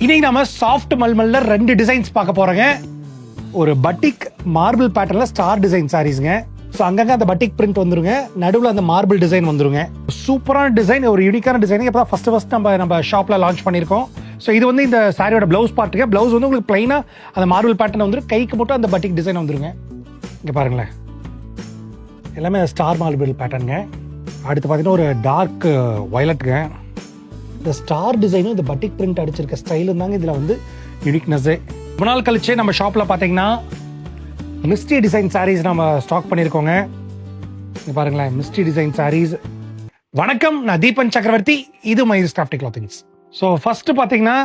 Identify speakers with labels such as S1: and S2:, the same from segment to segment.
S1: இன்னைக்கு நம்ம soft மல்மல்ல 2 designs பார்க்க போறோங்க. ஒரு பட்டிக் மார்பிள் பேட்டர்ன்ல ஸ்டார் டிசைன் சாரீஸ்ங்க. ஸோ அங்கங்க அந்த பட்டிக் பிரிண்ட் வந்துருங்க, நடுவில் அந்த மார்பிள் டிசைன் வந்துருங்க. சூப்பரான டிசைன், ஒரு யூனிக்கான டிசைன். இப்போ தான் ஃபர்ஸ்ட் நம்ம ஷாப்ல லான்ச் பண்ணியிருக்கோம். ஸோ இது வந்து இந்த சாரியோட பிளவுஸ் பார்ட்டுங்க. பிளவுஸ் வந்து உங்களுக்கு பிளைனா அந்த மார்பிள் பேட்டர்ன் வந்துடும், கைக்கு மட்டும் அந்த பட்டிக் டிசைன் வந்துருங்க. இங்கே பாருங்களேன், எல்லாமே ஸ்டார் மார்பிள் பேட்டர்னுங்க. அடுத்து பார்த்தீங்கன்னா ஒரு டார்க் வயலட்டுங்க. இந்த ஸ்டார் டிசைனும் இந்த பட்டிக் பிரிண்ட் அடிச்சிருக்க ஸ்டைலும் தாங்க இதில் வந்து யூனிக்னஸ்ஸே. ரொம்ப நாள் கழிச்சு நம்ம ஷாப்பில் பார்த்தீங்கன்னா மிஸ்டி டிசைன் சாரீஸ் நம்ம ஸ்டாக் பண்ணியிருக்கோங்க. இங்கே பாருங்களேன், மிஸ்டி டிசைன் சாரீஸ். வணக்கம், நான் தீபன் சக்கரவர்த்தி, இது மைஸ் கிராஃப்ட் கிளாத்திங்ஸ். ஸோ ஃபர்ஸ்ட் பார்த்தீங்கன்னா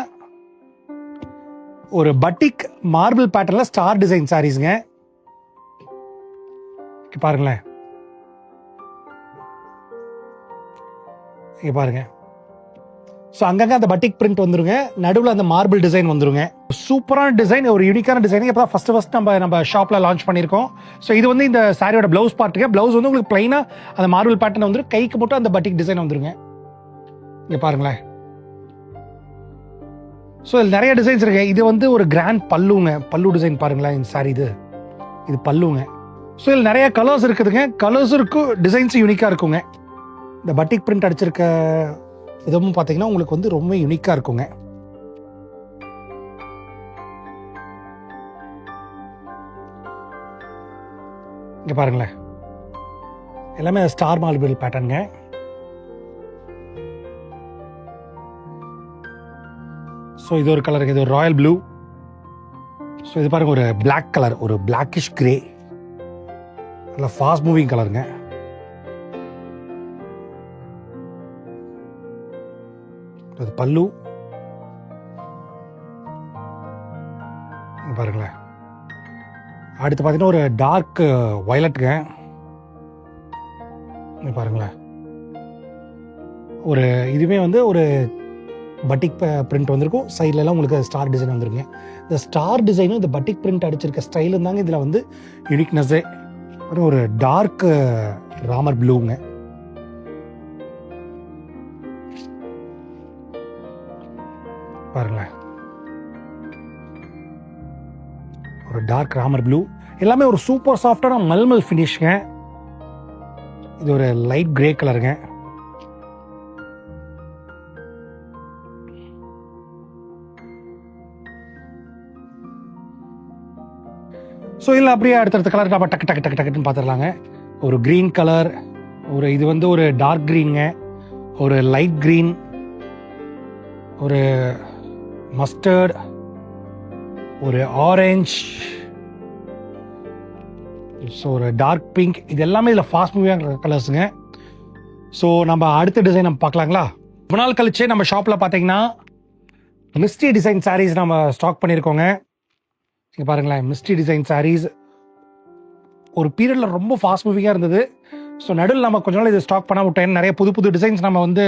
S1: ஒரு பட்டிக் மார்பிள் பேட்டர்ல ஸ்டார் டிசைன் சாரீஸ்ங்க. பாருங்களேன், இங்கே பாருங்க. ஸோ அங்கங்க அந்த பட்டிக் பிரிண்ட் வந்துருங்க, நடுவில் அந்த மார்பிள் டிசைன் வந்துருங்க. சூப்பரான டிசைன், ஒரு யூனிக்கான டிசைன். இப்போ தான் ஃபர்ஸ்ட் நம்ம ஷாப்ல லான்ச் பண்ணியிருக்கோம். ஸோ இது வந்து இந்த சாரியோட பிளவுஸ் பார்ட்டுங்க. பிளவுஸ் வந்து உங்களுக்கு பிளைனா அந்த மார்பிள் பேட்டர்ன் வந்துடும், கைக்கு மட்டும் அந்த பட்டிக் டிசைன் வந்துருங்க. இங்கே பாருங்களேன். ஸோ இதில் நிறைய டிசைன்ஸ் இருக்கு. இது வந்து ஒரு கிராண்ட் பல்லுங்க, பல்லு டிசைன் பாருங்களேன். இந்த சாரி இது பல்லுங்க. ஸோ இதில் நிறைய கலர்ஸ் இருக்குதுங்க, கலர்ஸ் இருக்கும், டிசைன்ஸ் யூனிக்காக இருக்குங்க. இந்த பட்டிக் பிரிண்ட் அடிச்சிருக்க இதுவும் பார்த்தீங்கன்னா உங்களுக்கு வந்து ரொம்ப யூனிக்காக இருக்குங்க. இங்கே பாருங்களேன், எல்லாமே ஸ்டார் மார்பிள் பேட்டர்னுங்க. ஸோ இது ஒரு கலர், இது ஒரு ராயல் ப்ளூ. ஸோ இது பாருங்க, ஒரு பிளாக் கலர், ஒரு பிளாக்கிஷ் கிரே, நல்லா ஃபாஸ்ட் மூவிங் கலருங்க. அது பல்லு பாருங்களேன். அடுத்து பார்த்தீங்கன்னா ஒரு டார்க் வயலட்டுங்க. பாருங்களேன், ஒரு இதுவே வந்து ஒரு பட்டிக் பிரிண்ட் வந்திருக்கும், சைட்லலாம் உங்களுக்கு ஸ்டார் டிசைன் வந்துருங்க. இந்த ஸ்டார் டிசைனும் இந்த பட்டிக் பிரிண்ட் அடிச்சிருக்க ஸ்டைலும் தாங்க இதில் வந்து யூனிக்னஸ்ஸே. ஒரு டார்க் ராமர் ப்ளூங்க. பாருங்களேன், ஒரு டார்க் ராமர் ப்ளூ. எல்லாமே ஒரு சூப்பர் சாஃப்டான மல்மல் ஃபினிஷ்ங்க. இது ஒரு லைட் கிரே கலருங்க. ஸோ இதில் அப்படியே அடுத்தடுத்த கலர் நம்ம டக்கு டக்கு டக்கு டக்குன்னு பார்த்துடலாங்க. ஒரு க்ரீன் கலர், ஒரு இது வந்து ஒரு டார்க் க்ரீனுங்க, ஒரு லைட் க்ரீன், ஒரு மஸ்டர்ட், ஒரு ஆரஞ்ச், ஸோ ஒரு டார்க் பிங்க். இது எல்லாமே இதில் ஃபாஸ்ட் மூவிங் கலர்ஸுங்க. ஸோ நம்ம அடுத்த டிசைன் நம்ம பார்க்கலாங்களா? ரொம்ப நாள் கழிச்சு நம்ம ஷாப்பில் பார்த்தீங்கன்னா மிஸ்டி டிசைன் சாரீஸ் நம்ம ஸ்டாக் பண்ணியிருக்கோங்க. இங்கே பாருங்களேன், மிஸ்டி டிசைன் சாரீஸ் ஒரு பீரியடில் ரொம்ப ஃபாஸ்ட் மூவிங்காக இருந்தது. ஸோ நடுவில் நம்ம கொஞ்ச நாள் இது ஸ்டாக் பண்ண விட்டோம். நிறைய புது டிசைன்ஸ் நம்ம வந்து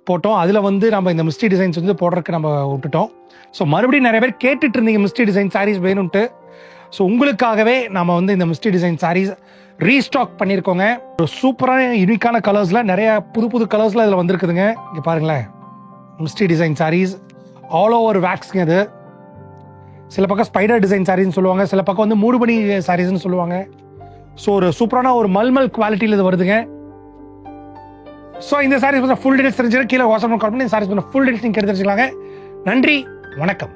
S1: போட்டோம். அதில் வந்து நம்ம இந்த மிஸ்டி டிசைன்ஸ் வந்து போடுறதுக்கு நம்ம விட்டுட்டோம். ஸோ மறுபடியும் நிறைய பேர் கேட்டுட்டு இருந்தீங்க மிஸ்டி டிசைன் சாரீஸ் வேணும்ட்டு. ஸோ உங்களுக்காகவே நம்ம வந்து இந்த மிஸ்டி டிசைன் சாரீஸ் ரீஸ்டாக் பண்ணியிருக்கோங்க. ஒரு சூப்பரான யூனிக்கான கலர்ஸில் நிறைய புது கலர்ஸில் இதில் வந்துருக்குதுங்க. இங்கே பாருங்களேன், மிஸ்டி டிசைன் சாரீஸ் ஆல் ஓவர் வேக்ஸுங்க. இது சில பக்கம் ஸ்பைடர் டிசைன் சாரீஸ்னு சொல்லுவாங்க, சில பக்கம் வந்து மூடுபனி சாரீஸ்னு சொல்லுவாங்க. ஸோ ஒரு சூப்பரான ஒரு மல்மல் குவாலிட்டியில் இது வருதுங்க. ஸோ இந்த சாரீஸ் வந்து ஃபுல் டீடைல்ஸ் தெரிஞ்சுக்க கீழே வாட்ஸ்அப் கால் பண்ணி இந்த சாரீஸ் ஃபுல் டீடைல்ஸ் நீங்கள் எடுத்து வச்சுக்கலாங்க. நன்றி, வணக்கம்.